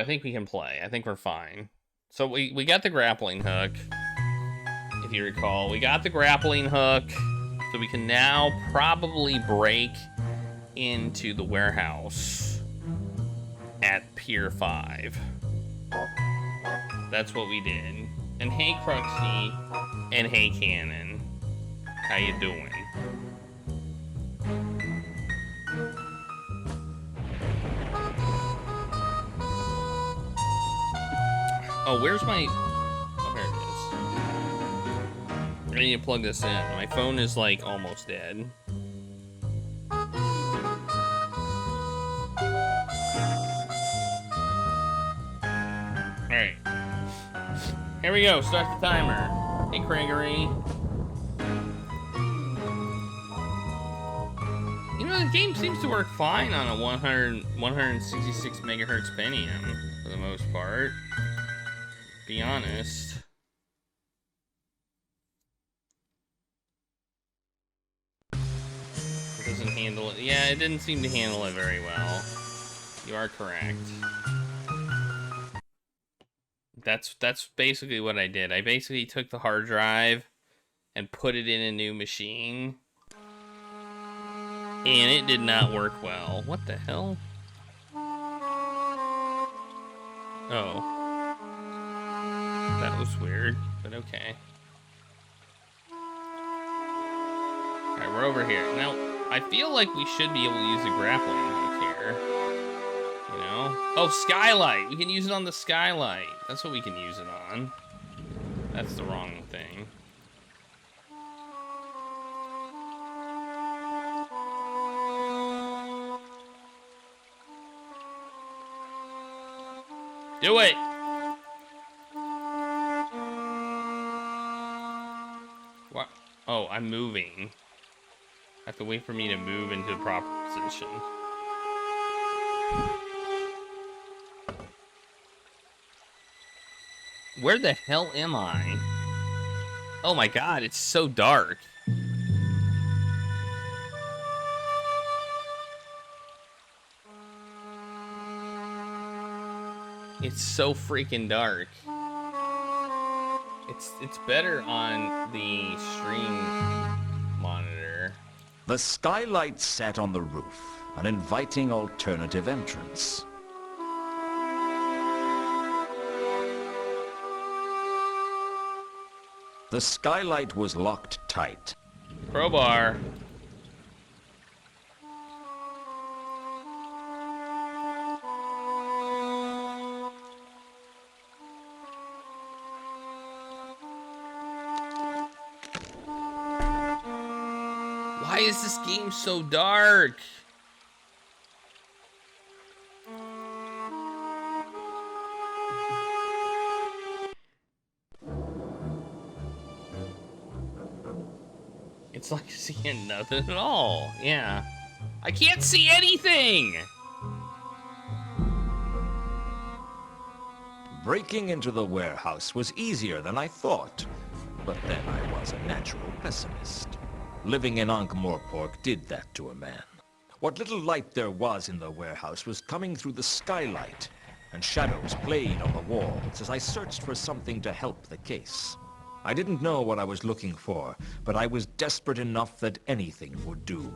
I think we can play. I think we're fine. So we got the grappling hook. If you recall, we got the grappling hook. So we can now probably break into the warehouse at Pier 5. That's what we did. And hey, Cruxy, and hey, Cannon. How you doing? Oh, where's my... Oh, here it is. I need to plug this in. My phone is, like, almost dead. Alright. Here we go. Start the timer. Hey, Craigery. You know, the game seems to work fine on a 166 megahertz Pentium, for the most part. Be honest. It doesn't handle it. Yeah, it didn't seem to handle it very well. You are correct. That's basically what I did. I basically took the hard drive and put it in a new machine. And it did not work well. What the hell? Oh. That was weird, but okay. Alright, we're over here. Now, I feel like we should be able to use the grappling hook here. You know? Oh, skylight! We can use it on the skylight. That's what we can use it on. That's the wrong thing. Do it! What? Oh, I'm moving. I have to wait for me to move into the proper position. Where the hell am I? Oh my god, it's so dark. It's so freaking dark. It's better on the stream monitor. The skylight sat on the roof, an inviting alternative entrance. The skylight was locked tight. Crowbar. Why is this game so dark? It's like seeing nothing at all. Yeah. I can't see anything! Breaking into the warehouse was easier than I thought. But then I was a natural pessimist. Living in Ankh-Morpork did that to a man. What little light there was in the warehouse was coming through the skylight, and shadows played on the walls as I searched for something to help the case. I didn't know what I was looking for, but I was desperate enough that anything would do.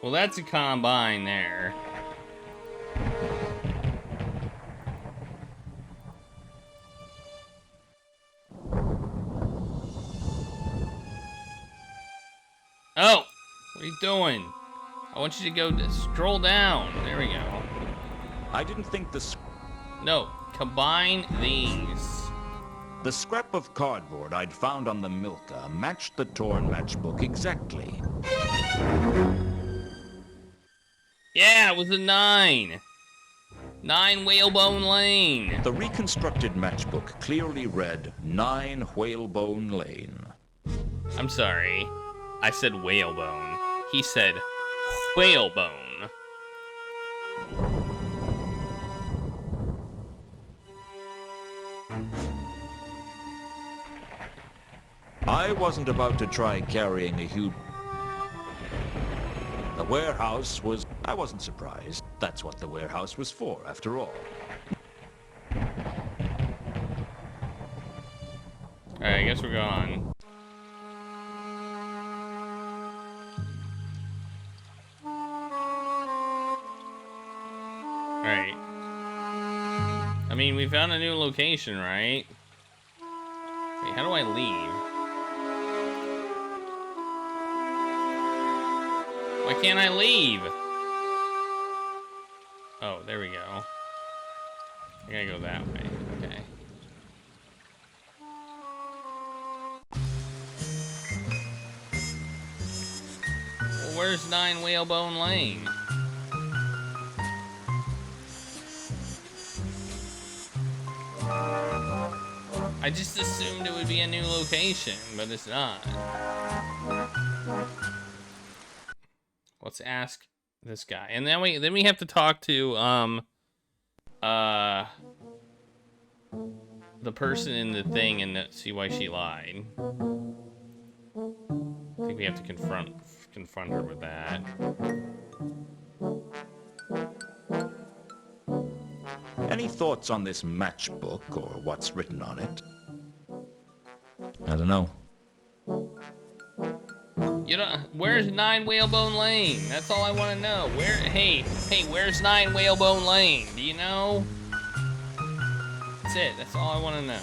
Well, that's a combine there. Oh! What are you doing? I want you to go scroll down. There we go. I didn't think No, combine these. The scrap of cardboard I'd found on the Milka matched the torn matchbook exactly. Yeah, it was a 9. 9 Whalebone Lane. The reconstructed matchbook clearly read 9 Whalebone Lane. I'm sorry. I said whalebone. He said whalebone. I wasn't about to try carrying a huge... The warehouse was... I wasn't surprised. That's what the warehouse was for, after all. Alright, I guess we're going. Alright. I mean, we found a new location, right? Wait, how do I leave? Why can't I leave? Oh, there we go. I gotta go that way. Okay. Well, where's 9 Whalebone Lane? I just assumed it would be a new location, but it's not. Let's ask this guy, and then we have to talk to the person in the thing and see why she lied. I think we have to confront her with that. Any thoughts on this matchbook or what's written on it? I don't know. You know, where's 9 Whalebone Lane? That's all I want to know. Hey, where's 9 Whalebone Lane? Do you know? That's it. That's all I want to know.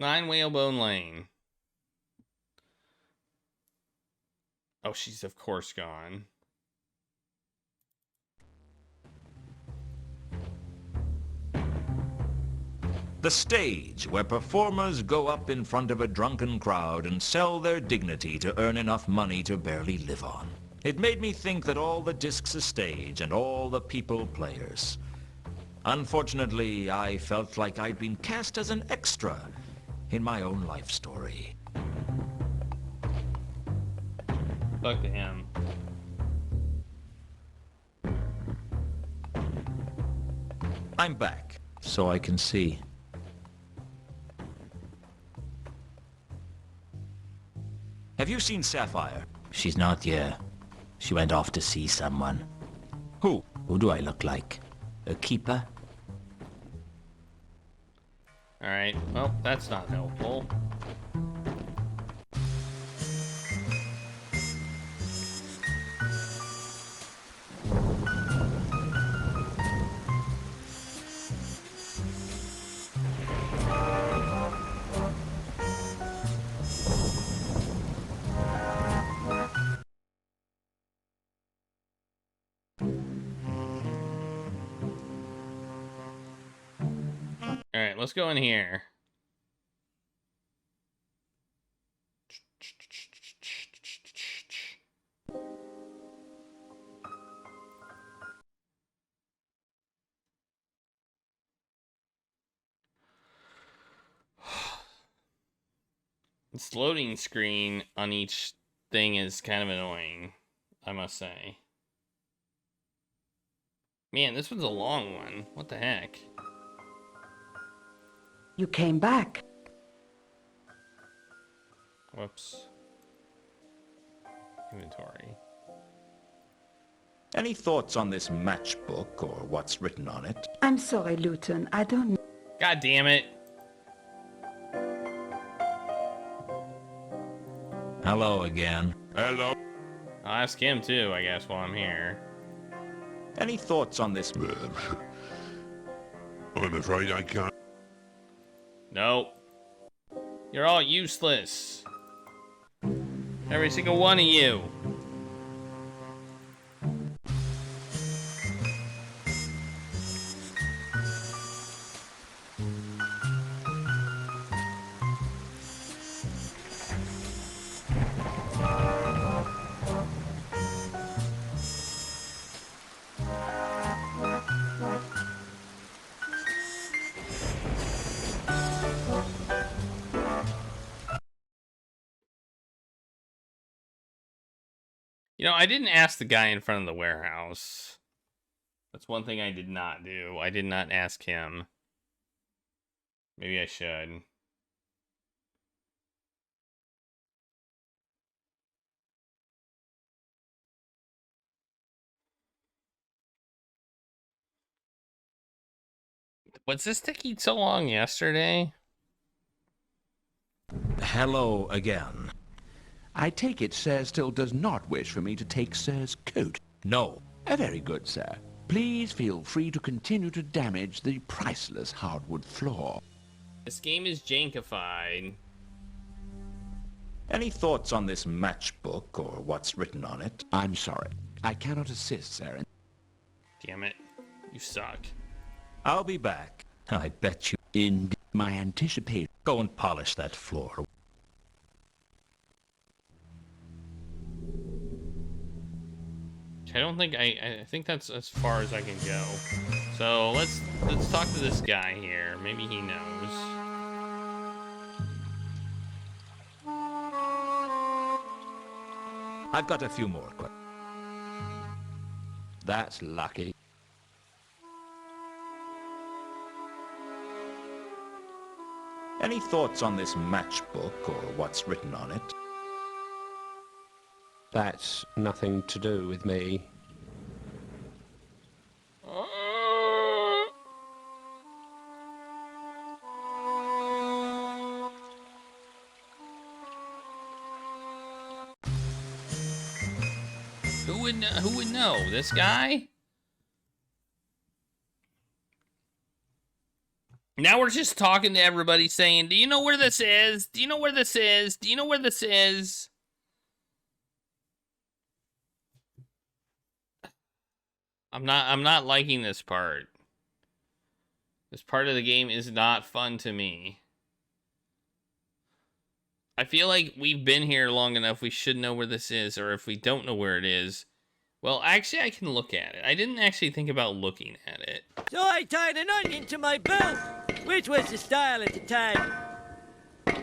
Nine Whalebone Lane. Oh, she's of course gone. The stage, where performers go up in front of a drunken crowd and sell their dignity to earn enough money to barely live on. It made me think that all the discs a stage and all the people players. Unfortunately, I felt like I'd been cast as an extra in my own life story. Fuck to him. I'm back, so I can see. Have you seen Sapphire? She's not here. She went off to see someone. Who? Who do I look like? A keeper? Alright, well, that's not helpful. Alright, let's go in here. This loading screen on each thing is kind of annoying, I must say. Man, this one's a long one. What the heck? You came back. Whoops. Inventory. Any thoughts on this matchbook or what's written on it? I'm sorry, Lewton. I don't... God damn it. Hello again. Hello. I'll ask him too, I guess, while I'm here. Any thoughts on this? I'm afraid I can't. Nope. You're all useless. Every single one of you. You know, I didn't ask the guy in front of the warehouse. That's one thing I did not do. I did not ask him. Maybe I should. Was this taking so long yesterday? Hello again. I take it Sir still does not wish for me to take Sir's coat. No. Very good, sir. Please feel free to continue to damage the priceless hardwood floor. This game is jankified. Any thoughts on this matchbook or what's written on it? I'm sorry. I cannot assist, sir. Damn it. You suck. I'll be back. I bet you. In my anticipation. Go and polish that floor. I don't think I think that's as far as I can go. So let's talk to this guy here. Maybe he knows. I've got a few more questions. That's lucky. Any thoughts on this matchbook or what's written on it? That's nothing to do with me. Who would know? This guy? Now we're just talking to everybody saying, do you know where this is? Do you know where this is? Do you know where this is? I'm not liking this part. This part of the game is not fun to me. I feel like we've been here long enough, we should know where this is, or if we don't know where it is, well, actually I can look at it. I didn't actually think about looking at it. So I tied an onion to my belt, which was the style at the time.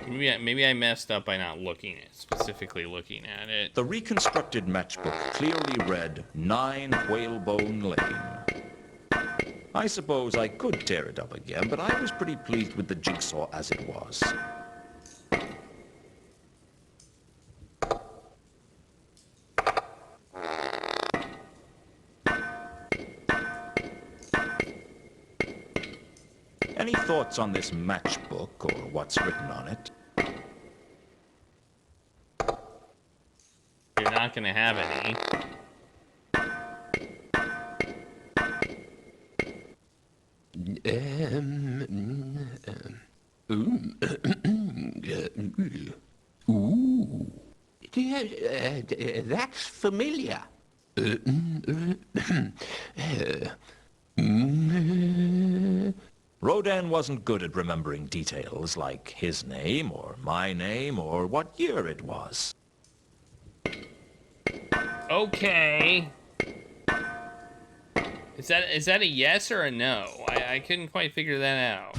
Maybe I messed up by not looking at specifically looking at it. The reconstructed matchbook clearly read 9 Whalebone Lane. I suppose I could tear it up again, but I was pretty pleased with the jigsaw as it was. Any thoughts on this matchbook or what's written on it? You're not gonna have any. Ooh. That's familiar. Rodan wasn't good at remembering details like his name or my name or what year it was. Okay. Is that a yes or a no? I couldn't quite figure that out.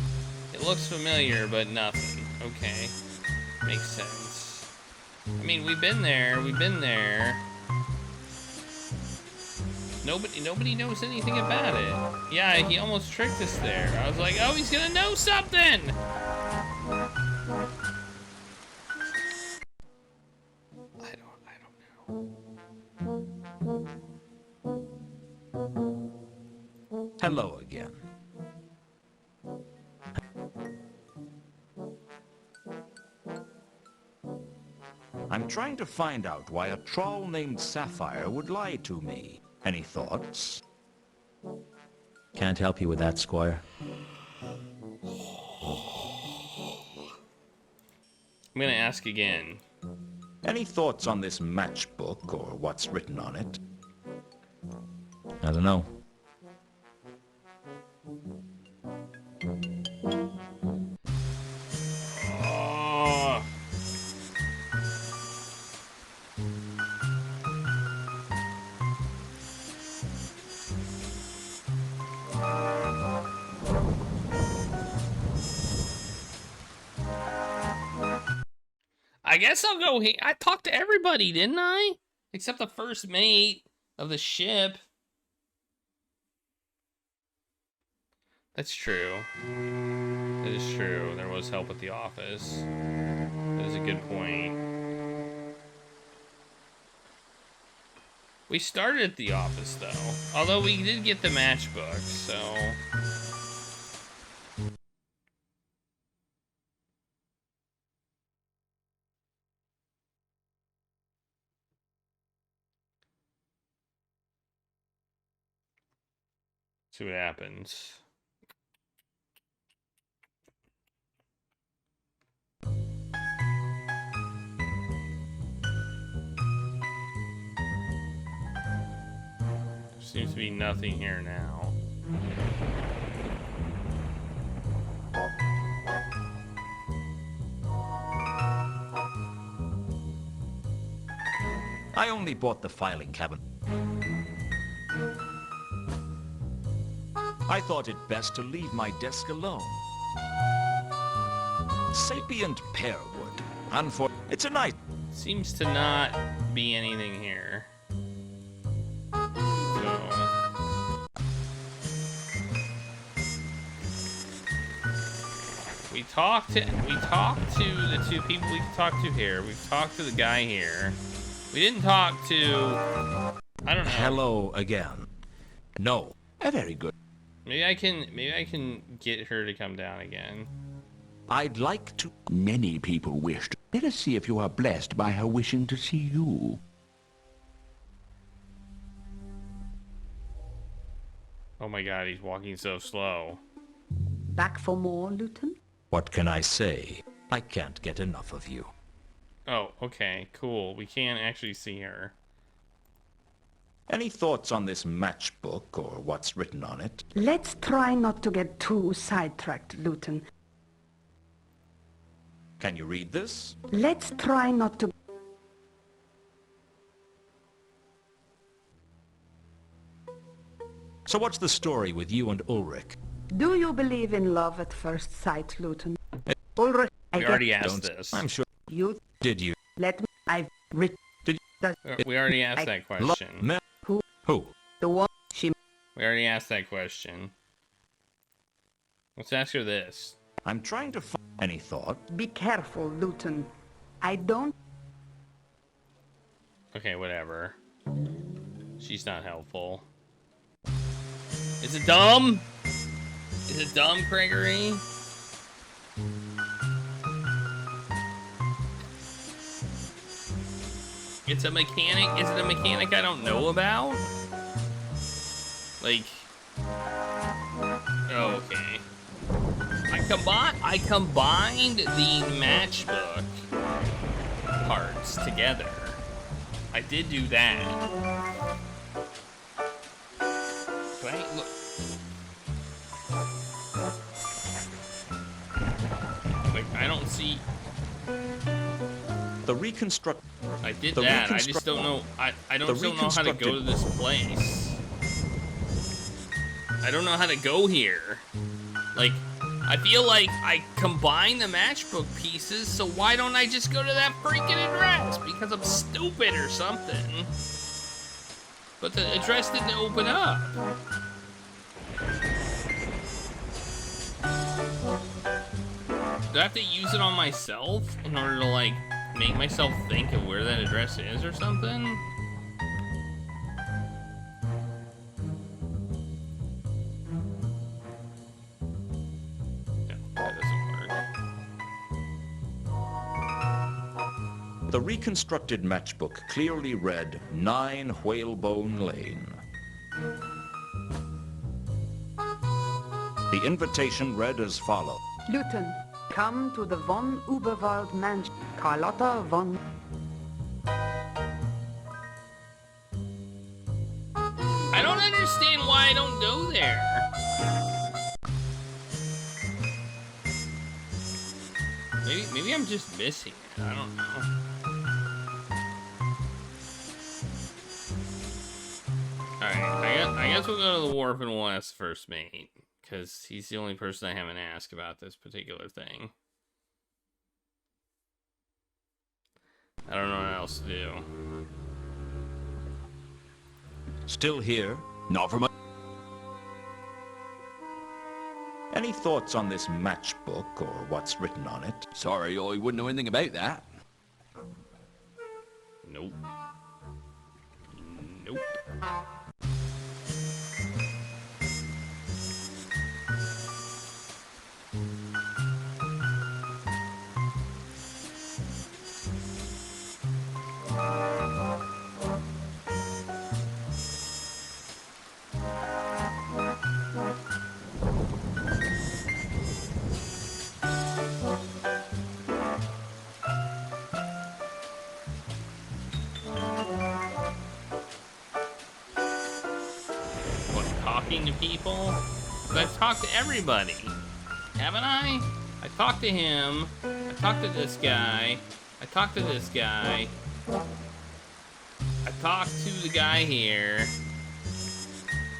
It looks familiar, but nothing. Okay. Makes sense. I mean, we've been there. Nobody knows anything about it. Yeah, he almost tricked us there. I was like, oh, he's gonna know something! I don't know. Hello again. I'm trying to find out why a troll named Sapphire would lie to me. Any thoughts? Can't help you with that, Squire. I'm gonna ask again. Any thoughts on this matchbook or what's written on it? I don't know. Oh. I guess I'll go here. I talked to everybody, didn't I? Except the first mate of the ship. That's true. That is true. There was help at the office. That is a good point. We started at the office, though. Although we did get the matchbook, so... see what happens. Seems to be nothing here now. I only bought the filing cabinet. I thought it best to leave my desk alone. Sapient pearwood. It's a nice... Seems to not be anything here. We talked to the two people we talked to here. We've talked to the guy here. We didn't talk to... I don't know. Hello again. No. Very good. Maybe I can get her to come down again. I'd like to... Many people wish to. Let us see if you are blessed by her wishing to see you. Oh my god, he's walking so slow. Back for more, Lewton? What can I say? I can't get enough of you. Oh, okay, cool. We can't actually see her. Any thoughts on this matchbook or what's written on it? Let's try not to get too sidetracked, Lewton. Can you read this? Let's try not to... So what's the story with you and Ulrich? Do you believe in love at first sight, Lewton? Ulrich, We already asked this. I'm sure. You... Did you? Let me... I've written... Did We already asked that question. Who? The one... She... We already asked that question. Let's ask her this. I'm trying to find any thought. Be careful, Lewton. I don't... Okay, whatever. She's not helpful. Is it dumb? Is it dumb, Gregory? It's a mechanic. Is it a mechanic I don't know about? Like... Oh, okay. I combined the matchbook parts together. I did do that. Right? Look. Like, I don't see... The reconstruct... I did that. I just don't know... I don't still know how to go to this place. I don't know how to go here. Like, I feel like I combine the matchbook pieces, so why don't I just go to that freaking address? Because I'm stupid or something. But the address didn't open up. Do I have to use it on myself in order to, like, make myself think of where that address is or something? No, that doesn't work. The reconstructed matchbook clearly read 9 Whalebone Lane. The invitation read as follows. Lewton, come to the von Uberwald mansion. Carlotta von... I don't understand why I don't go there. Maybe I'm just missing it. I don't know. Alright, I guess we'll go to the wharf and we'll ask first mate. Because he's the only person I haven't asked about this particular thing. I don't know what else to do. Still here? Not from a... Any thoughts on this matchbook or what's written on it? Sorry, I wouldn't know anything about that. Nope. Nope. Talking to people? I've talked to everybody, haven't I? I talked to him. I talked to this guy. I talked to this guy. I talked to the guy here.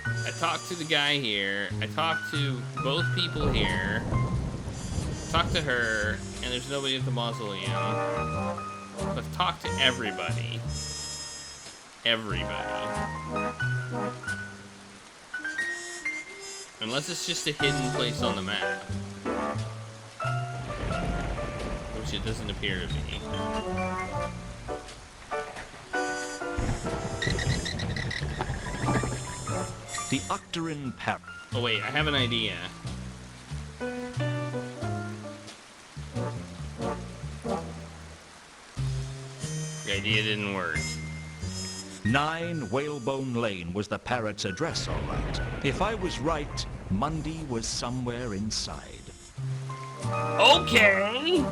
I talked to the guy here. I talked to both people here. I talked to her, and there's nobody at the mausoleum. So I've talked to everybody. Everybody. Unless it's just a hidden place on the map. Which it doesn't appear to be. The Octarin Parrot. Oh wait, I have an idea. The idea didn't work. 9 Whalebone Lane was the parrot's address, all right. If I was right, Mundy was somewhere inside. Okay!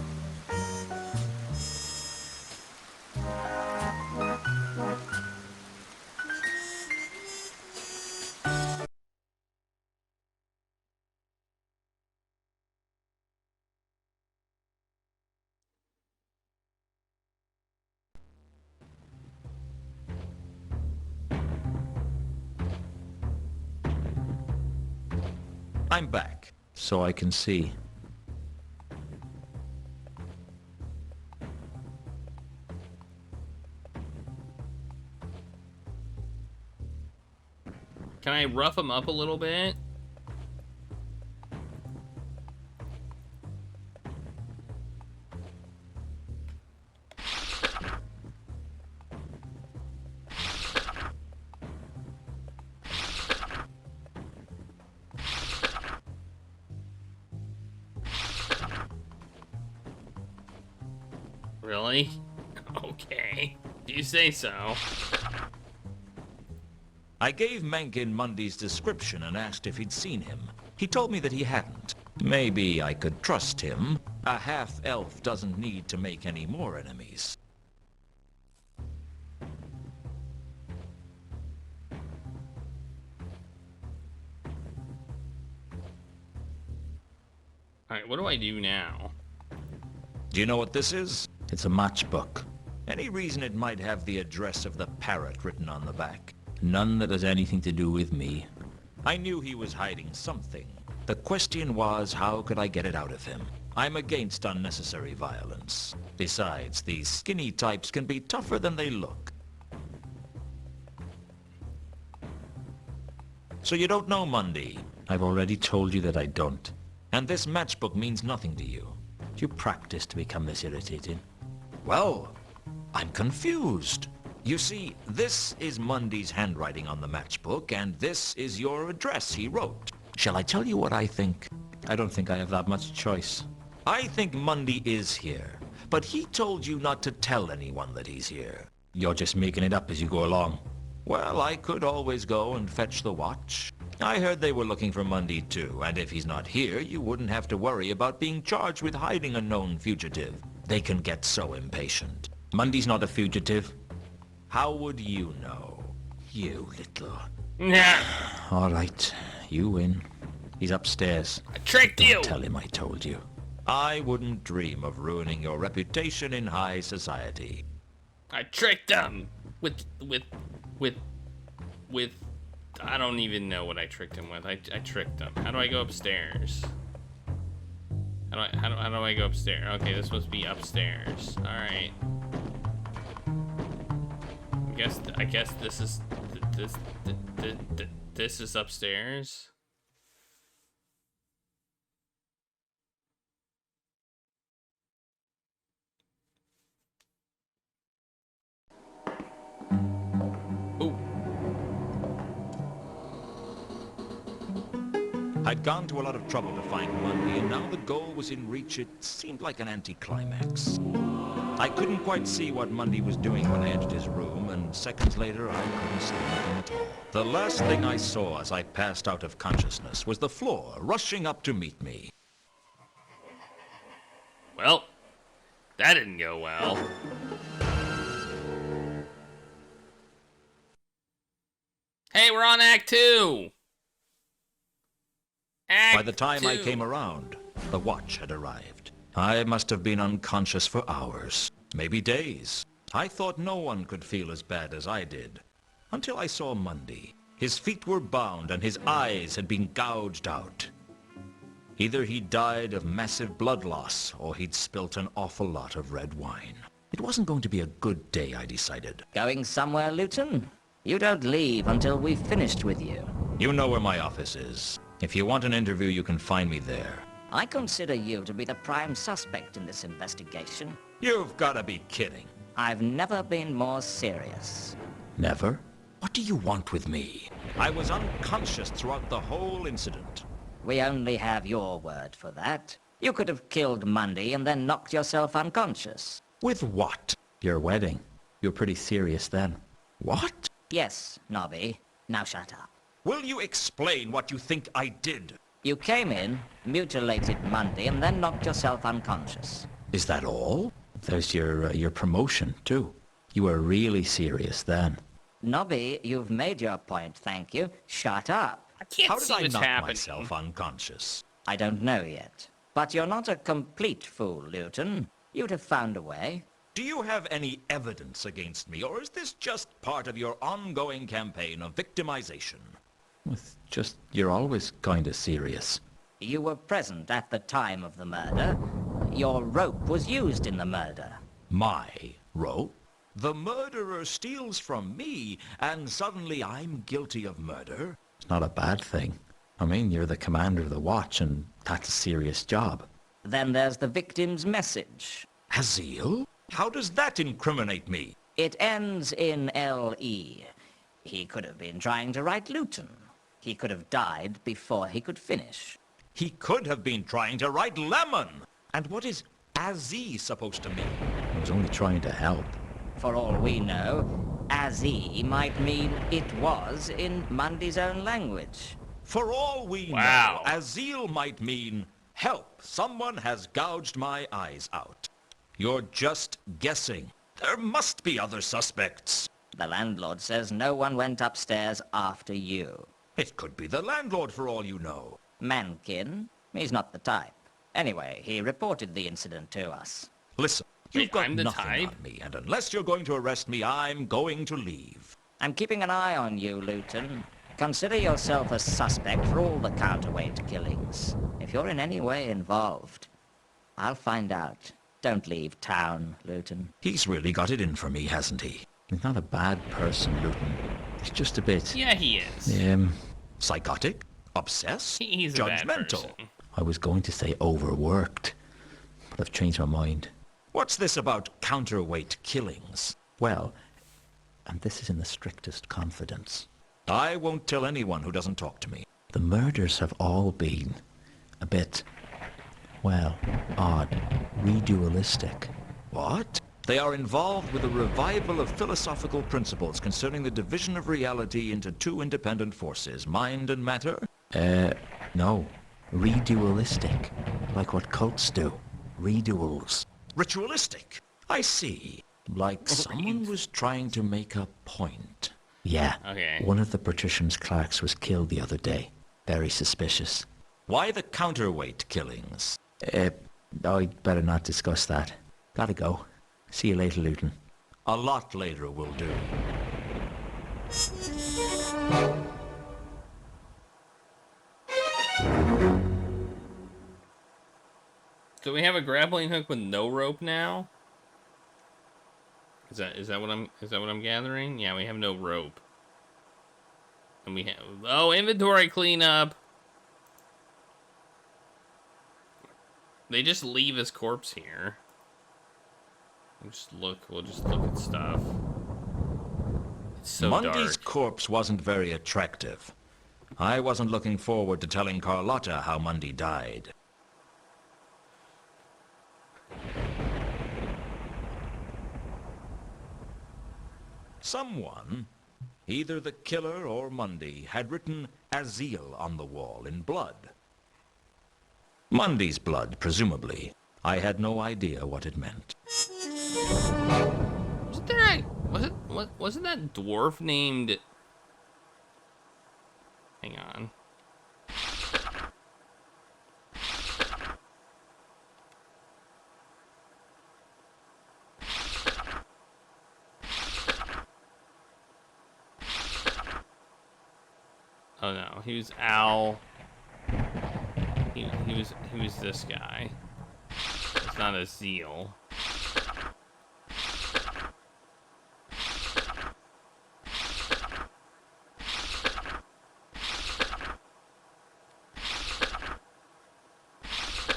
I'm back, so I can see. Can I rough him up a little bit? Really? Okay. You say so. I gave Mencken Mundy's description and asked if he'd seen him. He told me that he hadn't. Maybe I could trust him. A half-elf doesn't need to make any more enemies. Alright, what do I do now? Do you know what this is? It's a matchbook. Any reason it might have the address of the parrot written on the back? None that has anything to do with me. I knew he was hiding something. The question was, how could I get it out of him? I'm against unnecessary violence. Besides, these skinny types can be tougher than they look. So you don't know Mundy? I've already told you that I don't. And this matchbook means nothing to you? Do you practice to become this irritating? Well, I'm confused. You see, this is Mundy's handwriting on the matchbook, and this is your address he wrote. Shall I tell you what I think? I don't think I have that much choice. I think Mundy is here, but he told you not to tell anyone that he's here. You're just making it up as you go along. Well, I could always go and fetch the watch. I heard they were looking for Mundy too, and if he's not here, you wouldn't have to worry about being charged with hiding a known fugitive. They can get so impatient. Mundy's not a fugitive. How would you know? You little... Nah, All right, you win. He's upstairs. I tricked you! Don't tell him I told you. I wouldn't dream of ruining your reputation in high society. I tricked him! With... I don't even know what I tricked him with. I tricked him. How do I go upstairs? How do I go upstairs? Okay, this must be upstairs. Alright. I guess this is This is upstairs. Ooh. I'd gone to a lot of trouble to find Monday, and now the goal was in reach. It seemed like an anticlimax. I couldn't quite see what Monday was doing when I entered his room, and seconds later I couldn't see nothing at all. The last thing I saw as I passed out of consciousness was the floor rushing up to meet me. Well, that didn't go well. Hey, we're on Act 2! By the time I came around, the watch had arrived. I must have been unconscious for hours, maybe days. I thought no one could feel as bad as I did, until I saw Monday. His feet were bound and his eyes had been gouged out. Either he died of massive blood loss, or he'd spilt an awful lot of red wine. It wasn't going to be a good day, I decided. Going somewhere, Lewton? You don't leave until we've finished with you. You know where my office is. If you want an interview, you can find me there. I consider you to be the prime suspect in this investigation. You've got to be kidding. I've never been more serious. Never? What do you want with me? I was unconscious throughout the whole incident. We only have your word for that. You could have killed Monday and then knocked yourself unconscious. With what? Your wedding. You were pretty serious then. What? Yes, Nobby. Now shut up. Will you explain what you think I did? You came in, mutilated Monday, and then knocked yourself unconscious. Is that all? There's your promotion, too. You were really serious then. Nobby, you've made your point, thank you. Shut up. I can't How did see I what's knock happening. myself unconscious? I don't know yet. But you're not a complete fool, Lewton. You'd have found a way. Do you have any evidence against me, or is this just part of your ongoing campaign of victimization? It's just, you're always kind of serious. You were present at the time of the murder. Your rope was used in the murder. My rope? The murderer steals from me, and suddenly I'm guilty of murder? It's not a bad thing. I mean, you're the commander of the watch, and that's a serious job. Then there's the victim's message. Azil? How does that incriminate me? It ends in L-E. He could have been trying to write Lewton. He could have died before he could finish. He could have been trying to write Lemon. And what is Azzy supposed to mean? I was only trying to help. For all we know, Azzy might mean it was in Monday's own language. For all we Wow. know, Azil might mean, help, someone has gouged my eyes out. You're just guessing. There must be other suspects. The landlord says no one went upstairs after you. It could be the landlord for all you know. Mankin? He's not the type. Anyway, he reported the incident to us. Listen, you've Wait, got I'm the nothing type? on me, and unless you're going to arrest me, I'm going to leave. I'm keeping an eye on you, Lewton. Consider yourself a suspect for all the counterweight killings. If you're in any way involved, I'll find out. Don't leave town, Lewton. He's really got it in for me, hasn't he? He's not a bad person, Lewton. He's just a bit... Yeah, he is. Psychotic? Obsessed? He's a bad judgmental? person. I was going to say overworked, but I've changed my mind. What's this about counterweight killings? Well, and this is in the strictest confidence. I won't tell anyone who doesn't talk to me. The murders have all been a bit, well, odd, redualistic. What? They are involved with a revival of philosophical principles concerning the division of reality into two independent forces, mind and matter? No. Redualistic. Like what cults do. Reduals. Ritualistic. I see. Like someone was trying to make a point. Yeah. Okay. One of the patrician's clerks was killed the other day. Very suspicious. Why the counterweight killings? I'd better not discuss that. Gotta go. See you later, Lewton. A lot later will do. Do we have a grappling hook with no rope now? Is that what I'm gathering? Yeah, we have no rope. And we have... Oh, inventory cleanup. They just leave his corpse here. We'll just look at stuff. It's so Mundy's dark. corpse wasn't very attractive. I wasn't looking forward to telling Carlotta how Mundy died. Someone, either the killer or Mundy, had written Azil on the wall in blood. Mundy's blood, presumably. I had no idea what it meant. Wasn't that dwarf named... Hang on. Oh no, he was Al. He was this guy. It's not a Zeal.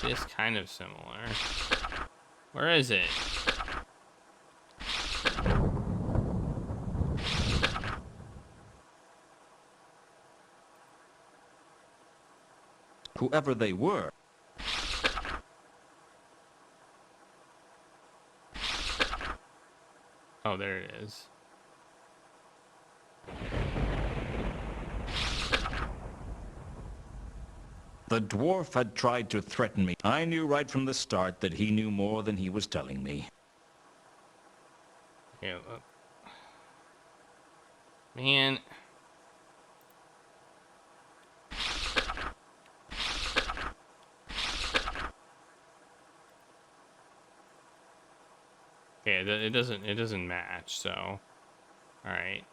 It's kind of similar. Where is it? Whoever they were. Oh, there it is. The dwarf had tried to threaten me. I knew right from the start that he knew more than he was telling me. Yeah, man. Okay, it doesn't match, so. Alright,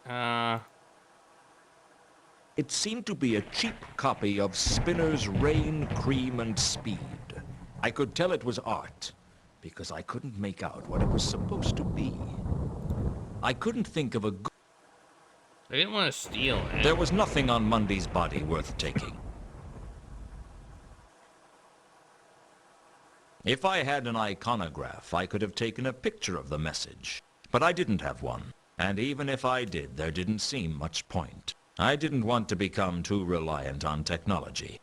It seemed to be a cheap copy of Spinner's Rain, Cream, and Speed. I could tell it was art, because I couldn't make out what it was supposed to be. I couldn't think of a good... they didn't want to steal it. There was nothing on Mundy's body worth taking. If I had an iconograph, I could have taken a picture of the message. But I didn't have one. And even if I did, there didn't seem much point. I didn't want to become too reliant on technology.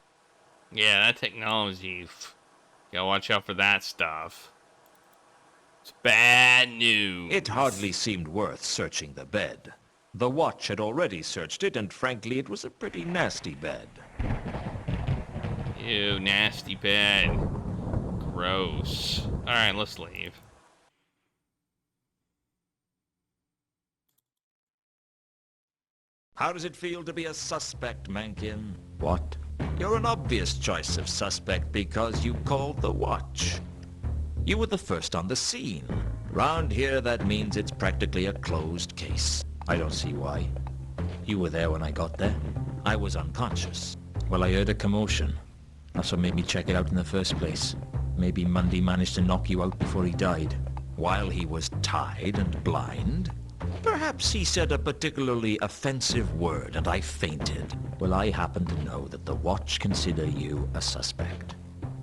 Yeah, that technology. Gotta watch out for that stuff. It's bad news. It hardly seemed worth searching the bed. The watch had already searched it, and frankly, it was a pretty nasty bed. Ew, nasty bed. Gross. Alright, let's leave. How does it feel to be a suspect, Mankin? What? You're an obvious choice of suspect because you called the watch. You were the first on the scene. Round here, that means it's practically a closed case. I don't see why. You were there when I got there. I was unconscious. Well, I heard a commotion. That's what made me check it out in the first place. Maybe Mundy managed to knock you out before he died. While he was tied and blind? Perhaps he said a particularly offensive word and I fainted. Well, I happen to know that the watch consider you a suspect.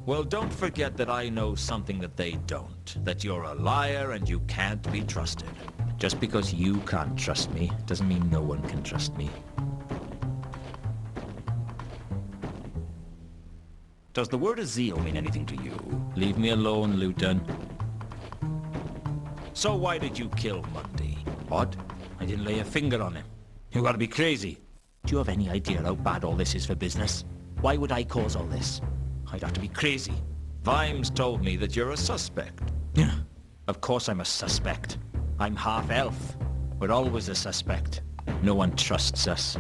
Well, don't forget that I know something that they don't. That you're a liar and you can't be trusted. Just because you can't trust me doesn't mean no one can trust me. Does the word Azil mean anything to you? Leave me alone, Lewton. So why did you kill Mundy? What? I didn't lay a finger on him. You gotta be crazy. Do you have any idea how bad all this is for business? Why would I cause all this? I'd have to be crazy. Vimes told me that you're a suspect. Yeah, of course I'm a suspect. I'm half elf. We're always a suspect. No one trusts us.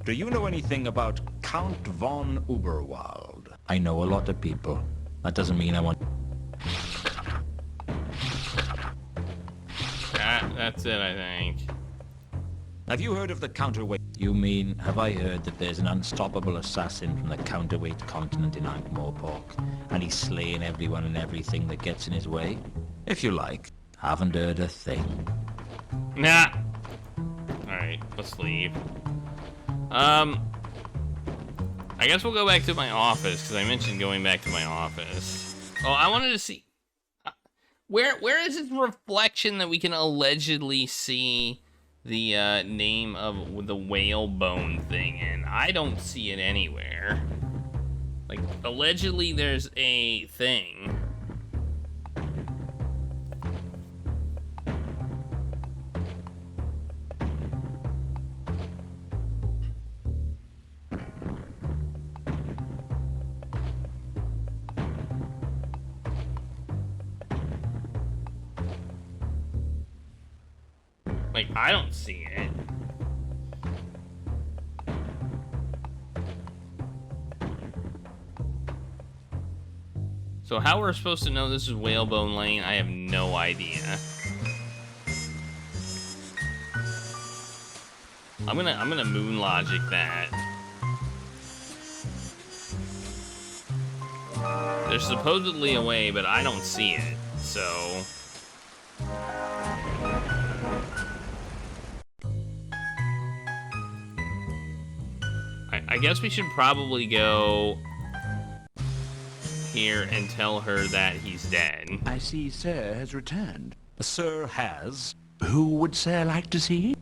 Do you know anything about Count von Uberwald? I know a lot of people. That doesn't mean I want... That's it, I think. Have you heard of the counterweight? You mean, have I heard that there's an unstoppable assassin from the counterweight continent in Ankh-Morpork, and he's slaying everyone and everything that gets in his way? If you like. Haven't heard a thing. Nah. Alright, let's leave. I guess we'll go back to my office, because I mentioned going back to my office. Oh, I wanted to see... Where is this reflection that we can allegedly see the name of the whalebone thing in? I don't see it anywhere. Like, allegedly there's a thing. Like, I don't see it. So how we're supposed to know this is Whalebone Lane, I have no idea. I'm gonna moon logic that. There's supposedly a way, but I don't see it, so... I guess we should probably go here and tell her that he's dead. I see Sir has returned. Sir has. Who would Sir like to see?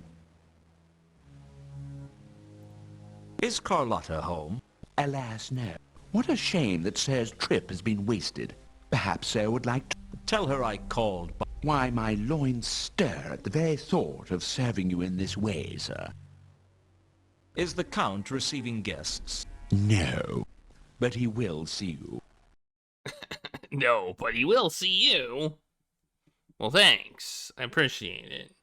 Is Carlotta home? Alas, no. What a shame that Sir's trip has been wasted. Perhaps Sir would like to... Tell her I called. Why, my loins stir at the very thought of serving you in this way, sir. Is the Count receiving guests? No, but he will see you. No, but he will see you. Well, thanks. I appreciate it.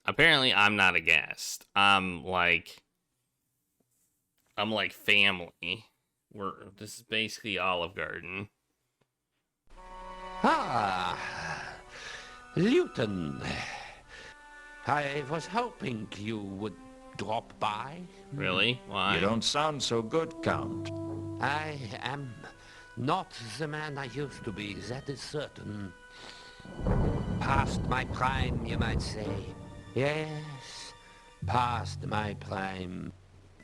Apparently, I'm not a guest. I'm like family. This is basically Olive Garden. Ah, Lewton. I was hoping you would drop by. Really? Why? You don't sound so good, Count. I am not the man I used to be, that is certain. Past my prime, you might say. Yes, past my prime.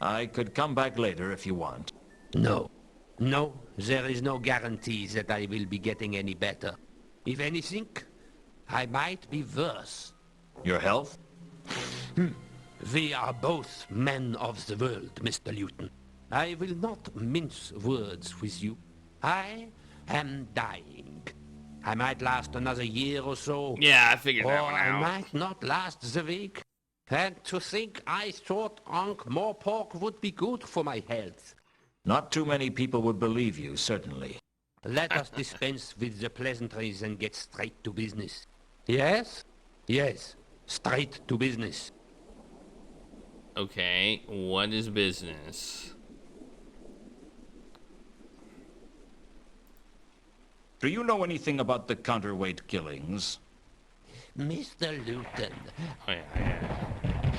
I could come back later if you want. No. No, there is no guarantee that I will be getting any better. If anything, I might be worse. Your health? We are both men of the world, Mr. Lewton. I will not mince words with you. I am dying. I might last another year or so. Yeah, I figured that one Or I out. might not last the week. And to think I thought Ankh-Morpork would be good for my health. Not too many people would believe you, certainly. Let us dispense with the pleasantries and get straight to business. Yes? Yes. Straight to business. Okay, what is business? Do you know anything about the counterweight killings? Mr. Lewton. Oh yeah.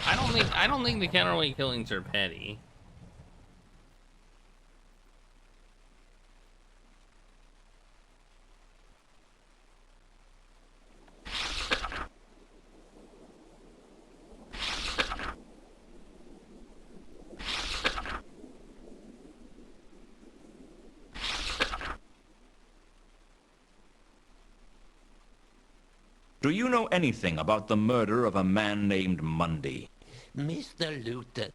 I don't think the counterweight killings are petty. Do you know anything about the murder of a man named Mundy? Mr. Lewton.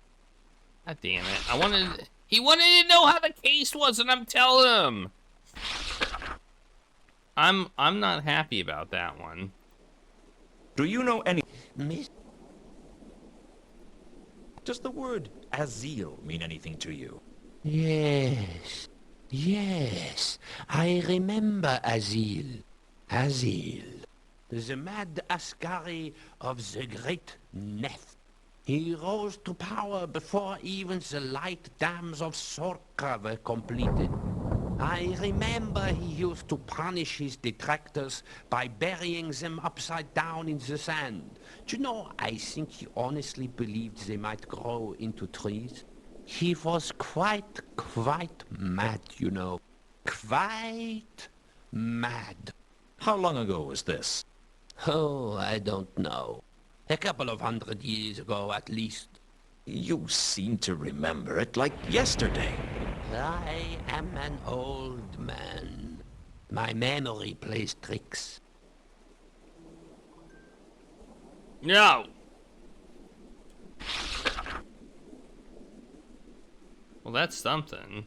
God damn it. He wanted to know how the case was, and I'm telling him. I'm not happy about that one. Do you know any... Miss... Does the word Azil mean anything to you? Yes. Yes. I remember Azil. Azil. The mad Askari of the great Neth. He rose to power before even the light dams of Sorka were completed. I remember he used to punish his detractors by burying them upside down in the sand. Do you know, I think he honestly believed they might grow into trees. He was quite mad, you know. Quite mad. How long ago was this? Oh, I don't know. A couple of 100 years ago, at least. You seem to remember it like yesterday. I am an old man. My memory plays tricks. No! Well, that's something.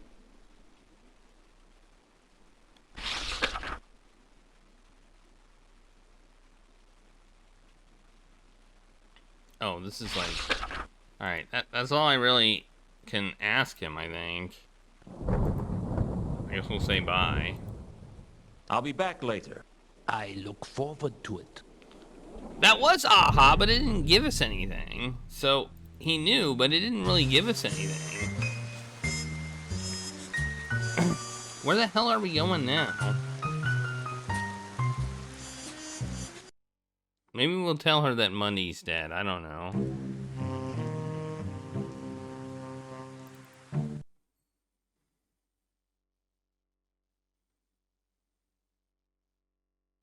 Oh, this is like... Alright, that's all I really can ask him, I think. I guess we'll say bye. I'll be back later. I look forward to it. That was aha, but it didn't give us anything. So, he knew, but it didn't really give us anything. Where the hell are we going now? Maybe we'll tell her that Mundy's dead. I don't know.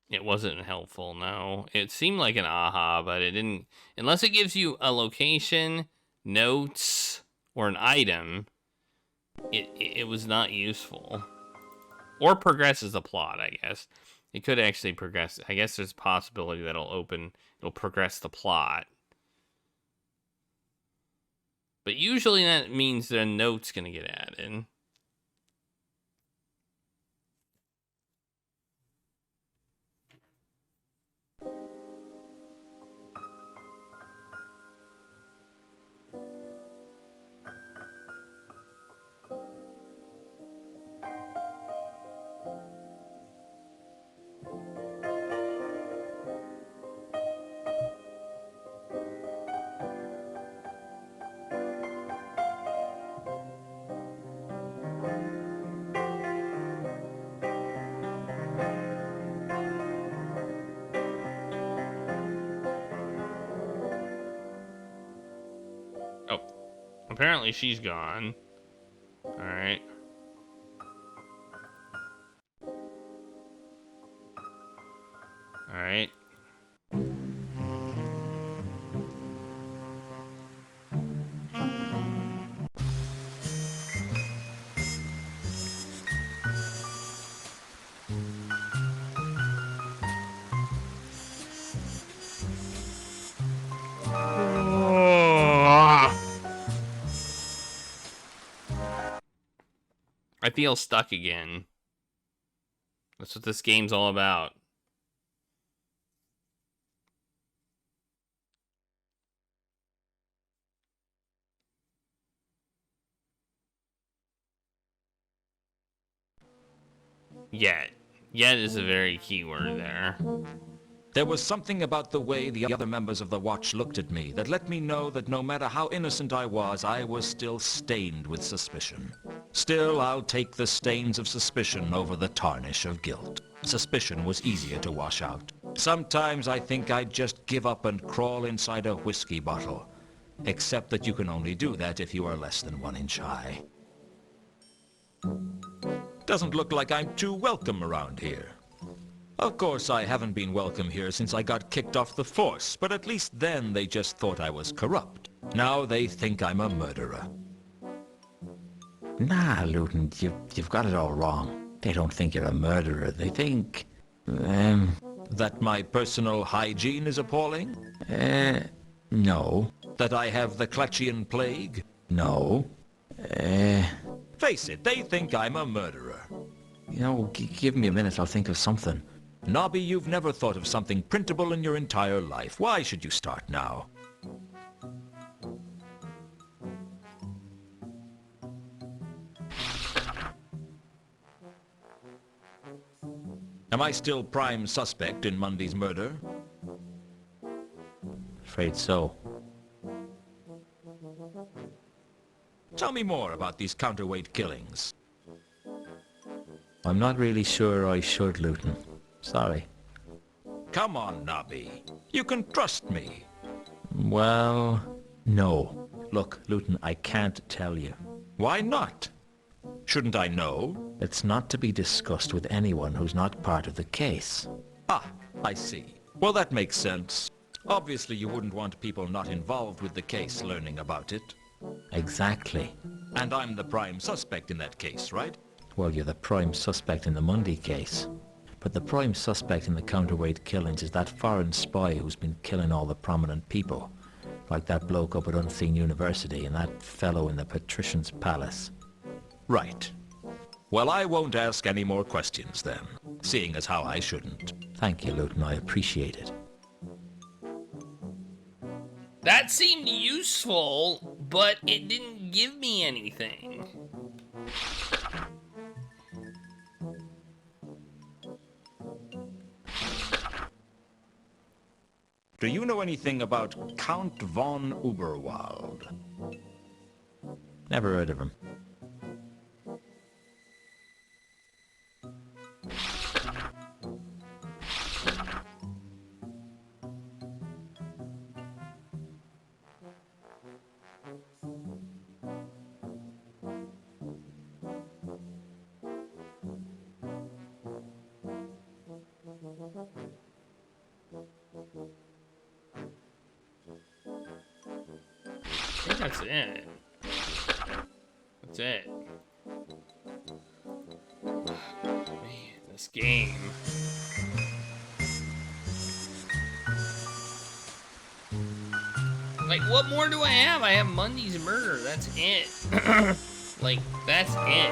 It wasn't helpful, no. It seemed like an aha, but it didn't... Unless it gives you a location, notes, or an item, it was not useful. Or progresses the plot, I guess. It could actually progress. I guess there's a possibility that it'll progress the plot. But usually that means the note's gonna get added. Apparently she's gone. Alright. Alright. I feel stuck again. That's what this game's all about. Yet. Yet is a very key word there. There was something about the way the other members of the Watch looked at me that let me know that no matter how innocent I was still stained with suspicion. Still, I'll take the stains of suspicion over the tarnish of guilt. Suspicion was easier to wash out. Sometimes I think I'd just give up and crawl inside a whiskey bottle. Except that you can only do that if you are less than 1 inch high. Doesn't look like I'm too welcome around here. Of course, I haven't been welcome here since I got kicked off the force, but at least then they just thought I was corrupt. Now they think I'm a murderer. Nah, Lewton, you've got it all wrong. They don't think you're a murderer. They think... That my personal hygiene is appalling? No. That I have the Klatchian plague? No. Face it, they think I'm a murderer. You know, give me a minute, I'll think of something. Nobby, you've never thought of something printable in your entire life. Why should you start now? Am I still prime suspect in Mundy's murder? Afraid so. Tell me more about these counterweight killings. I'm not really sure I should, Lewton. Sorry. Come on, Nobby. You can trust me. Well, no. Look, Lewton, I can't tell you. Why not? Shouldn't I know? It's not to be discussed with anyone who's not part of the case. Ah, I see. Well, that makes sense. Obviously, you wouldn't want people not involved with the case learning about it. Exactly. And I'm the prime suspect in that case, right? Well, you're the prime suspect in the Mundy case. But the prime suspect in the counterweight killings is that foreign spy who's been killing all the prominent people. Like that bloke up at Unseen University and that fellow in the Patrician's Palace. Right. Well, I won't ask any more questions then, seeing as how I shouldn't. Thank you, Lewton. I appreciate it. That seemed useful, but it didn't give me anything. Do you know anything about Count von Uberwald? Never heard of him. I think that's it. That's it. Man, this game. Like, what more do I have? I have Mundy's murder. That's it. Like, that's it.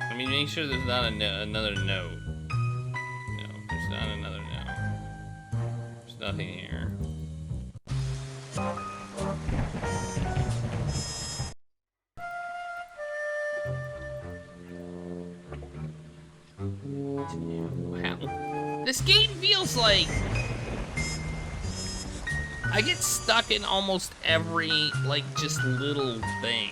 I mean, make sure there's not another note. No, there's not another note. There's nothing here. Wow. This game feels like I get stuck in almost every, like, just little thing.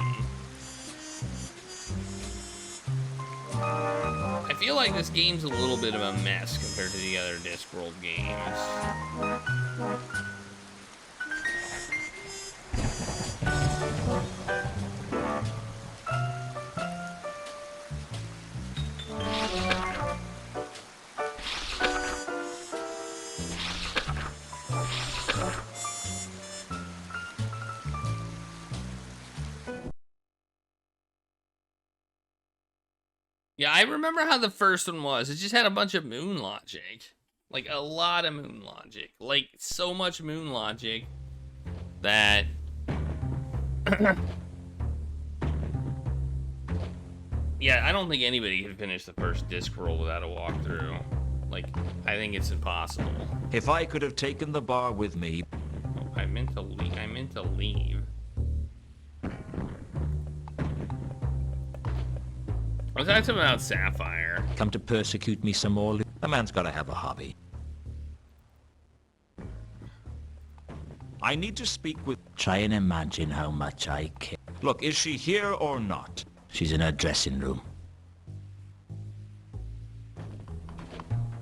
I feel like this game's a little bit of a mess compared to the other Discworld games. Yeah, I remember how the first one was. It just had a bunch of moon logic. Like, a lot of moon logic. Like, so much moon logic that... Yeah, I don't think anybody can finish the first Discworld without a walkthrough. Like, I think it's impossible. If I could have taken the bar with me... Oh, I meant to leave. I was asking about Sapphire. Come to persecute me some more? A man's gotta have a hobby. I need to speak with... Try and imagine how much I care. Look, is she here or not? She's in her dressing room.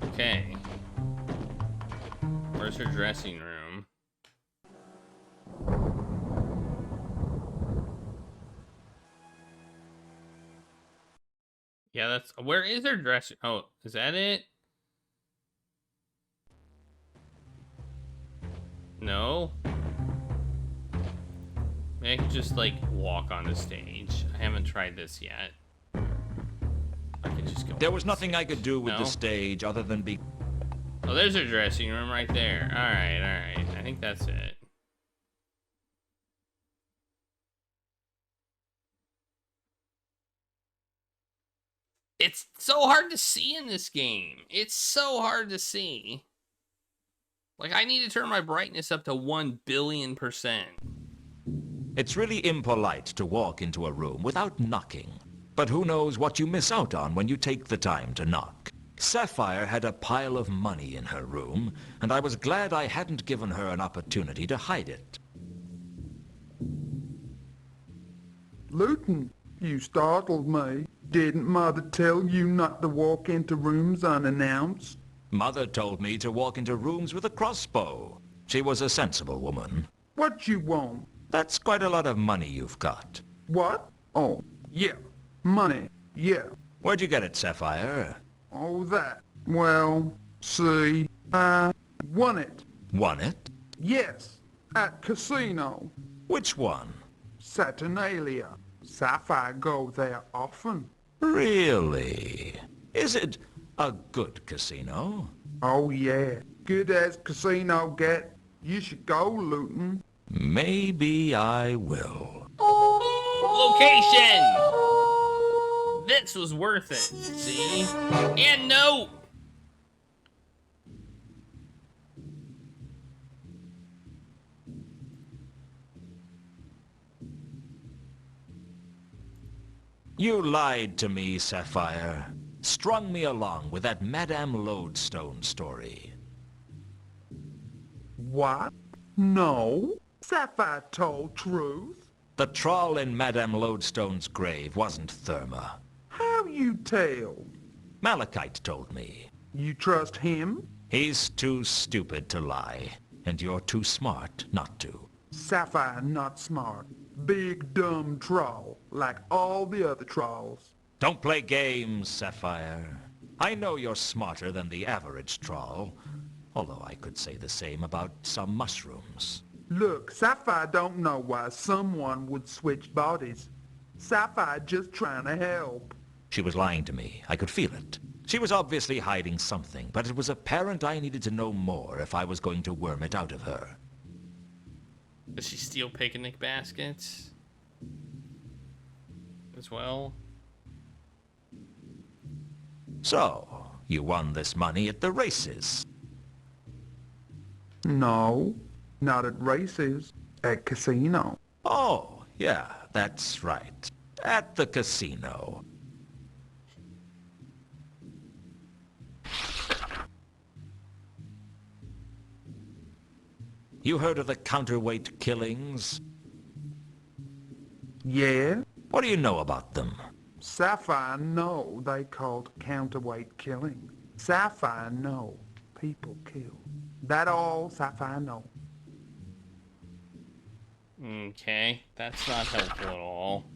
Okay. Where's her dressing room? Yeah, that's... Where is her dressing... Oh, is that it? No? Maybe I could just, like, walk on the stage. I haven't tried this yet. I could just go... There was nothing I could do with the No? stage other than be... Oh, there's her dressing room right there. Alright, alright. I think that's it. It's so hard to see in this game. It's so hard to see. Like, I need to turn my brightness up to 1,000,000,000%. It's really impolite to walk into a room without knocking. But who knows what you miss out on when you take the time to knock. Sapphire had a pile of money in her room, and I was glad I hadn't given her an opportunity to hide it. Lewton, you startled me. Didn't Mother tell you not to walk into rooms unannounced? Mother told me to walk into rooms with a crossbow. She was a sensible woman. What you want? That's quite a lot of money you've got. What? Oh, yeah. Money, yeah. Where'd you get it, Sapphire? Oh, that. Well, see, I won it. Won it? Yes, at casino. Which one? Saturnalia. Sapphire go there often. Really? Is it a good casino? Oh, yeah. Good as casino get. You should go, Lewton. Maybe I will. Location! This was worth it, see? And no! You lied to me, Sapphire. Strung me along with that Madame Lodestone story. What? No. Sapphire told truth. The troll in Madame Lodestone's grave wasn't Therma. How you tell? Malachite told me. You trust him? He's too stupid to lie, and you're too smart not to. Sapphire not smart. Big dumb troll, like all the other trolls. Don't play games, Sapphire. I know you're smarter than the average troll, although I could say the same about some mushrooms. Look, Sapphire don't know why someone would switch bodies. Sapphire just trying to help. She was lying to me. I could feel it. She was obviously hiding something, but it was apparent I needed to know more if I was going to worm it out of her. Does she steal picnic baskets? As well? So, you won this money at the races. No, not at races. At casino. Oh, yeah, that's right. At the casino. You heard of the counterweight killings? Yeah? What do you know about them? Sapphire know they called counterweight killing. Sapphire know people kill. That all Sapphire know. Okay, that's not helpful at all.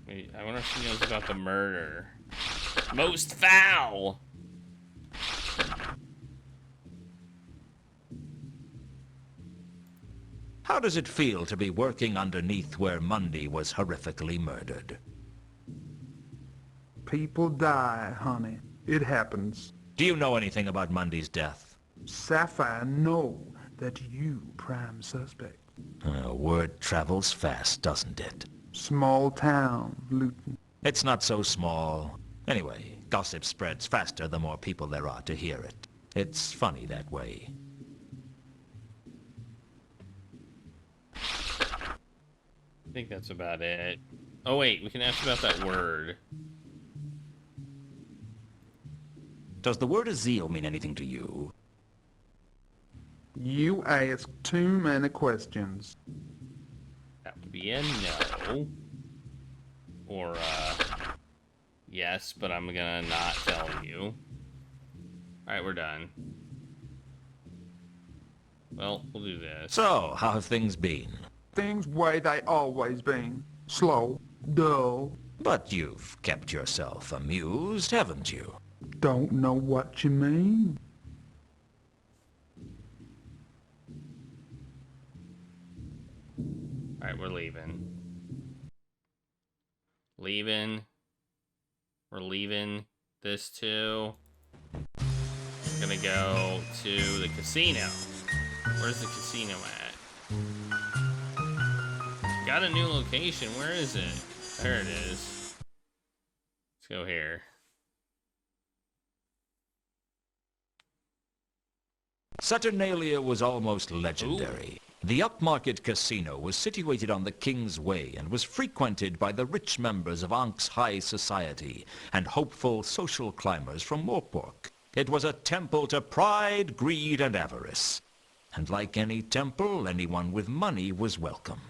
Wait, I wonder if she knows about the murder. Most foul! How does it feel to be working underneath where Mundy was horrifically murdered? People die, honey. It happens. Do you know anything about Mundy's death? Sapphire know that you prime suspect. Word travels fast, doesn't it? Small town, Lewton. It's not so small. Anyway, gossip spreads faster the more people there are to hear it. It's funny that way. I think that's about it. Oh wait, we can ask about that word. Does the word Azil mean anything to you? You ask too many questions. That would be a no. Or, yes, but I'm gonna not tell you. Alright, we're done. Well, we'll do this. So, how have things been? Things way they always been. Slow, dull. But you've kept yourself amused, haven't you? Don't know what you mean. Alright, we're leaving. Leaving. We're leaving this too. We're gonna go to the casino. Where's the casino at? Got a new location. Where is it? There it is. Let's go here. Saturnalia was almost legendary. Ooh. The upmarket casino was situated on the King's Way and was frequented by the rich members of Ankh's high society and hopeful social climbers from Morpork. It was a temple to pride, greed, and avarice. And like any temple, anyone with money was welcome.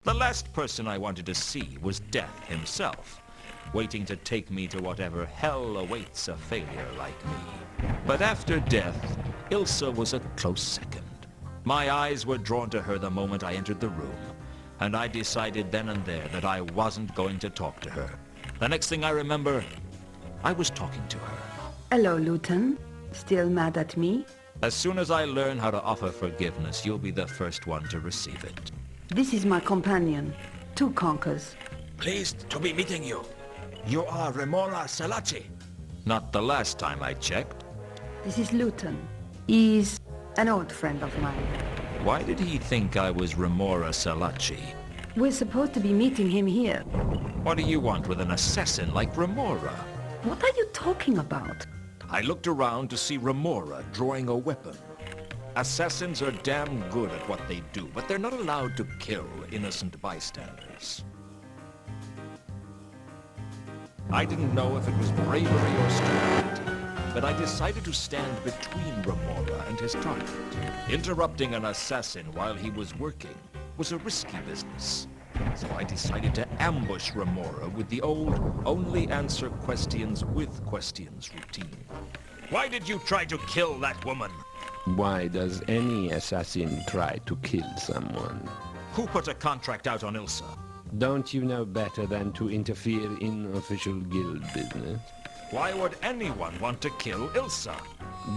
The last person I wanted to see was Death himself, waiting to take me to whatever hell awaits a failure like me. But after Death, Ilsa was a close second. My eyes were drawn to her the moment I entered the room, and I decided then and there that I wasn't going to talk to her. The next thing I remember, I was talking to her. Hello, Lewton. Still mad at me? As soon as I learn how to offer forgiveness, you'll be the first one to receive it. This is my companion, Two Conkers. Pleased to be meeting you. You are Remora Salachi. Not the last time I checked. This is Lewton. He's an old friend of mine. Why did he think I was Remora Salachi? We're supposed to be meeting him here. What do you want with an assassin like Remora? What are you talking about? I looked around to see Remora drawing a weapon. Assassins are damn good at what they do, but they're not allowed to kill innocent bystanders. I didn't know if it was bravery or stupidity, but I decided to stand between Remora and his target. Interrupting an assassin while he was working was a risky business. So I decided to ambush Remora with the old only answer questions with questions routine. Why did you try to kill that woman? Why does any assassin try to kill someone? Who put a contract out on Ilsa? Don't you know better than to interfere in official guild business? Why would anyone want to kill Ilsa?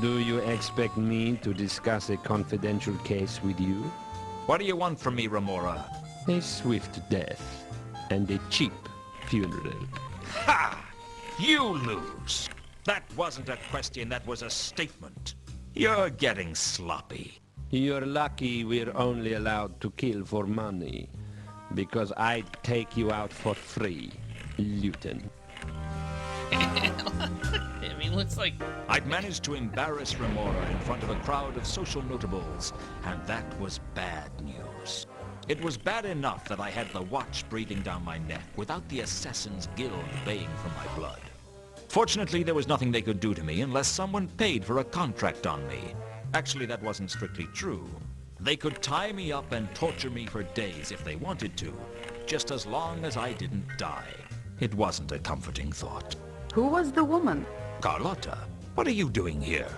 Do you expect me to discuss a confidential case with you? What do you want from me, Remora? A swift death and a cheap funeral. Ha! You lose! That wasn't a question, that was a statement. You're getting sloppy. You're lucky we're only allowed to kill for money, because I'd take you out for free, Lewton. I mean, looks like... I'd managed to embarrass Remora in front of a crowd of social notables, and that was bad news. It was bad enough that I had the watch breathing down my neck without the Assassin's Guild baying for my blood. Fortunately, there was nothing they could do to me unless someone paid for a contract on me. Actually, that wasn't strictly true. They could tie me up and torture me for days if they wanted to, just as long as I didn't die. It wasn't a comforting thought. Who was the woman? Carlotta, what are you doing here?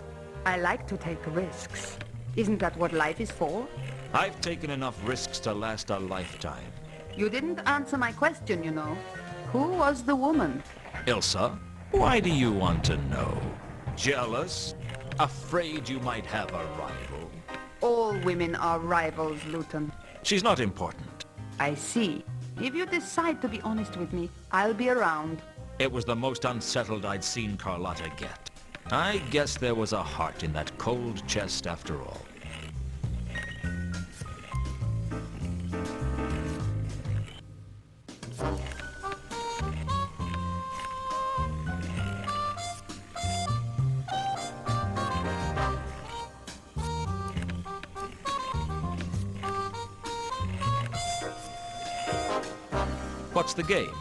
I like to take risks. Isn't that what life is for? I've taken enough risks to last a lifetime. You didn't answer my question, you know. Who was the woman? Ilsa, why do you want to know? Jealous? Afraid you might have a rival? All women are rivals, Lewton. She's not important. I see. If you decide to be honest with me, I'll be around. It was the most unsettled I'd seen Carlotta get. I guess there was a heart in that cold chest after all. What's the game?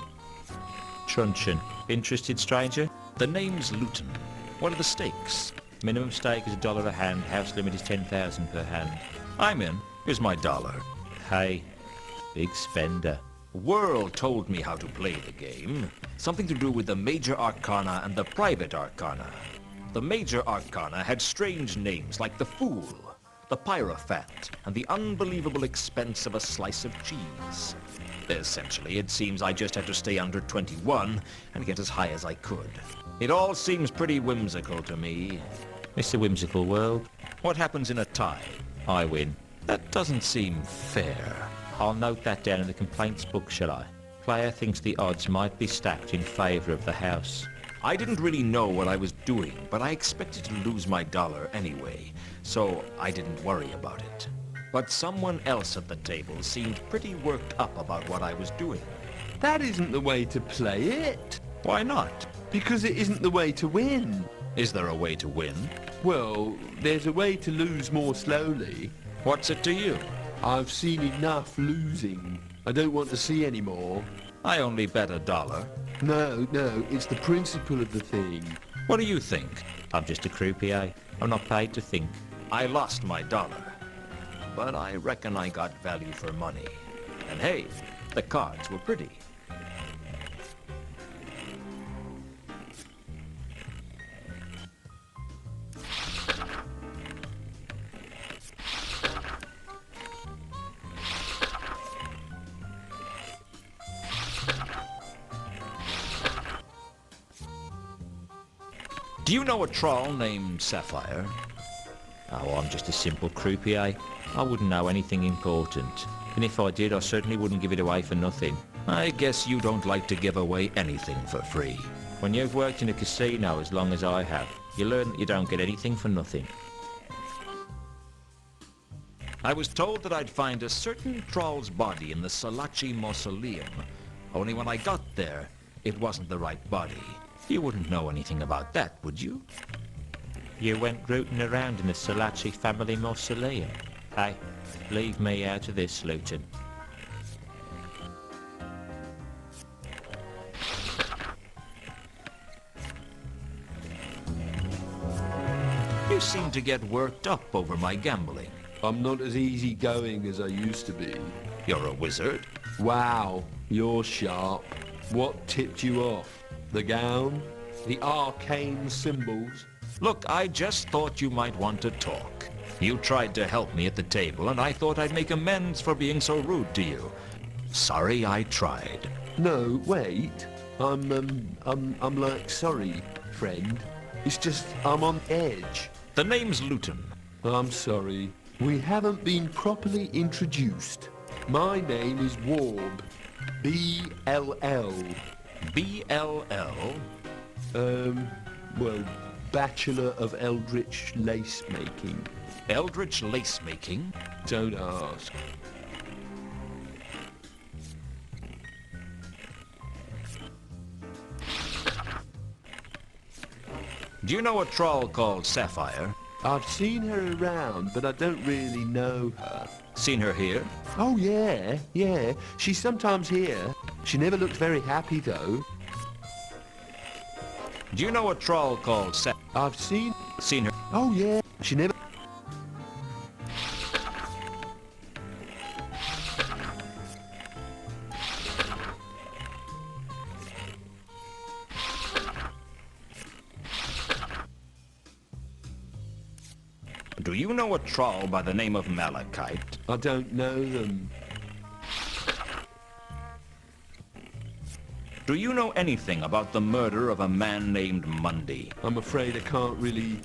Truncheon. Interested, stranger? The name's Lewton. What are the stakes? Minimum stake is $1 a hand. House limit is 10,000 per hand. I'm in. Here's my dollar. Hey, big spender. Whirl told me how to play the game. Something to do with the Major Arcana and the Private Arcana. The Major Arcana had strange names like the Fool, the Pyrophant, and the unbelievable expense of a slice of cheese. Essentially, it seems I just had to stay under 21 and get as high as I could. It all seems pretty whimsical to me. Mr. Whimsical World. What happens in a tie? I win. That doesn't seem fair. I'll note that down in the complaints book, shall I? Player thinks the odds might be stacked in favor of the house. I didn't really know what I was doing, but I expected to lose my dollar anyway, so I didn't worry about it. But someone else at the table seemed pretty worked up about what I was doing. That isn't the way to play it. Why not? Because it isn't the way to win. Is there a way to win? Well, there's a way to lose more slowly. What's it to you? I've seen enough losing. I don't want to see any more. I only bet $1. No, it's the principle of the thing. What do you think? I'm just a croupier. I'm not paid to think. I lost my $1. But I reckon I got value for money. And hey, the cards were pretty. Do you know a troll named Sapphire? Oh, I'm just a simple croupier. I wouldn't know anything important. And if I did, I certainly wouldn't give it away for nothing. I guess you don't like to give away anything for free. When you've worked in a casino as long as I have, you learn that you don't get anything for nothing. I was told that I'd find a certain troll's body in the Salachi Mausoleum. Only when I got there, it wasn't the right body. You wouldn't know anything about that, would you? You went rooting around in the Salachi family mausoleum. Hey, leave me out of this, Lewton. You seem to get worked up over my gambling. I'm not as easygoing as I used to be. You're a wizard. Wow, you're sharp. What tipped you off? The gown? The arcane symbols? Look, I just thought you might want to talk. You tried to help me at the table, and I thought I'd make amends for being so rude to you. Sorry I tried. No, wait. I'm like, sorry, friend. It's just, I'm on edge. The name's Lewton. I'm sorry. We haven't been properly introduced. My name is Warb. B-L-L. B-L-L? Well, Bachelor of Eldritch Lace Making. Eldritch lace making? Don't ask. Do you know a troll called Sapphire? I've seen her around, but I don't really know her. Seen her here? Oh, yeah. She's sometimes here. She never looked very happy, though. Do you know a troll called I've seen her? Oh, yeah. She never... Do you know a troll by the name of Malachite? I don't know them. Do you know anything about the murder of a man named Mundy? I'm afraid I can't really,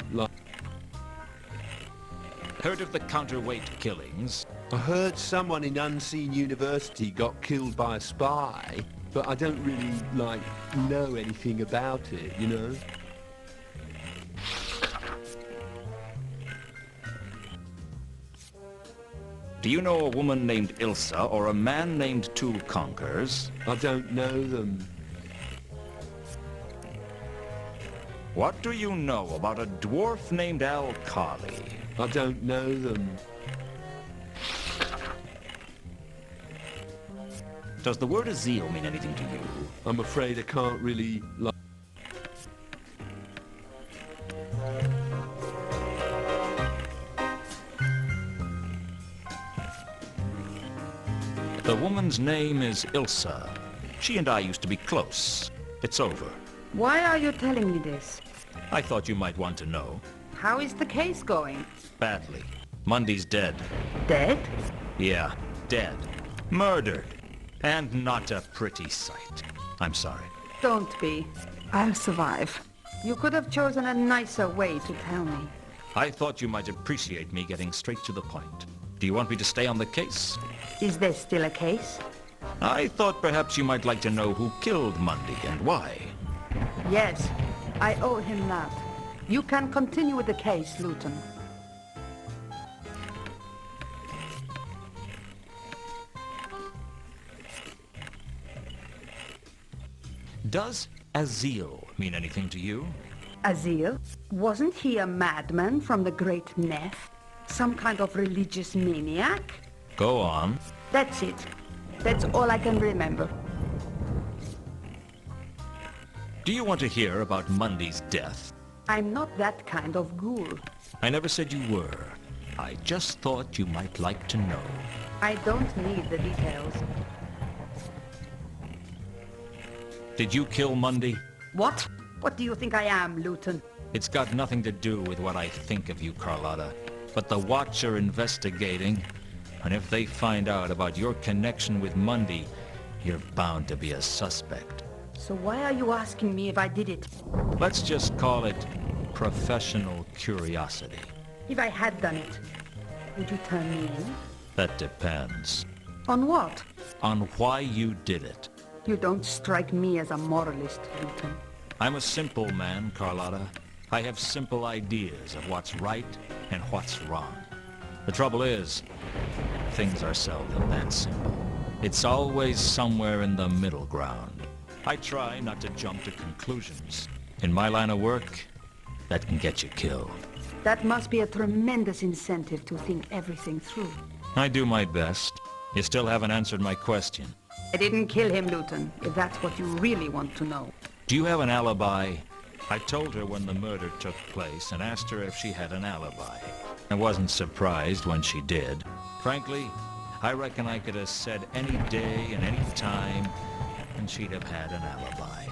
Heard of the counterweight killings? I heard someone in Unseen University got killed by a spy, but I don't really, know anything about it, you know? Do you know a woman named Ilsa or a man named Two Conkers? I don't know them. What do you know about a dwarf named Al-Kali? I don't know them. Does the word Azil mean anything to you? I'm afraid I can't really, The woman's name is Ilsa. She and I used to be close. It's over. Why are you telling me this? I thought you might want to know. How is the case going? Badly. Mundy's dead. Dead? Yeah, dead. Murdered. And not a pretty sight. I'm sorry. Don't be. I'll survive. You could have chosen a nicer way to tell me. I thought you might appreciate me getting straight to the point. Do you want me to stay on the case? Is there still a case? I thought perhaps you might like to know who killed Mundy and why. Yes, I owe him that. You can continue with the case, Lewton. Does Azil mean anything to you? Azil? Wasn't he a madman from the Great Neth? Some kind of religious maniac? Go on. That's it. That's all I can remember. Do you want to hear about Mundy's death? I'm not that kind of ghoul. I never said you were. I just thought you might like to know. I don't need the details. Did you kill Mundy? What? What do you think I am, Lewton? It's got nothing to do with what I think of you, Carlotta. But the Watch are investigating, and if they find out about your connection with Mundy, you're bound to be a suspect. So why are you asking me if I did it? Let's just call it professional curiosity. If I had done it, would you turn me in? That depends. On what? On why you did it. You don't strike me as a moralist, Lewton. I'm a simple man, Carlotta. I have simple ideas of what's right and what's wrong. The trouble is, things are seldom that simple. It's always somewhere in the middle ground. I try not to jump to conclusions. In my line of work, that can get you killed. That must be a tremendous incentive to think everything through. I do my best. You still haven't answered my question. I didn't kill him, Lewton, if that's what you really want to know. Do you have an alibi? I told her when the murder took place and asked her if she had an alibi. I wasn't surprised when she did. Frankly, I reckon I could have said any day and any time, and she'd have had an alibi.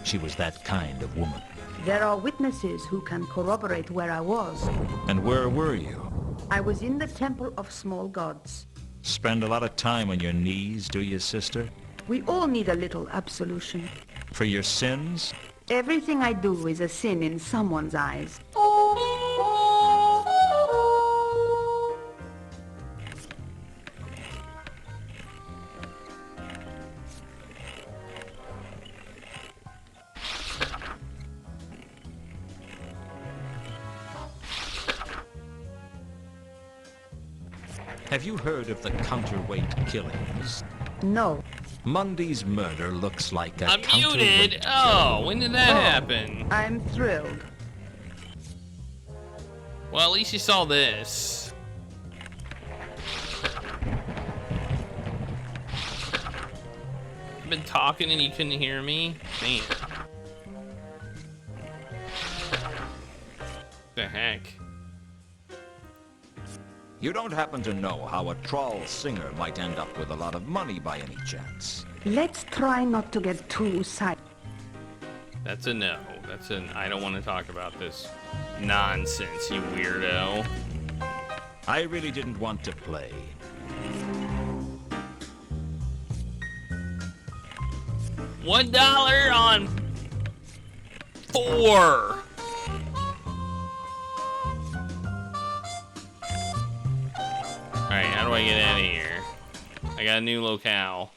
She was that kind of woman. There are witnesses who can corroborate where I was. And where were you? I was in the Temple of Small Gods. Spend a lot of time on your knees, do you, sister? We all need a little absolution. For your sins? Everything I do is a sin in someone's eyes. Have you heard of the counterweight killings? No. Mundy's murder looks like a I'm counterweight muted. Oh, when did that happen? I'm thrilled. Well, at least you saw this. I've been talking and you couldn't hear me? Damn. The heck? You don't happen to know how a troll singer might end up with a lot of money by any chance? Let's try not to get too side. That's a no. That's an I don't want to talk about this nonsense, you weirdo. I really didn't want to play. $1 on 4. Alright, how do I get out of here? I got a new locale.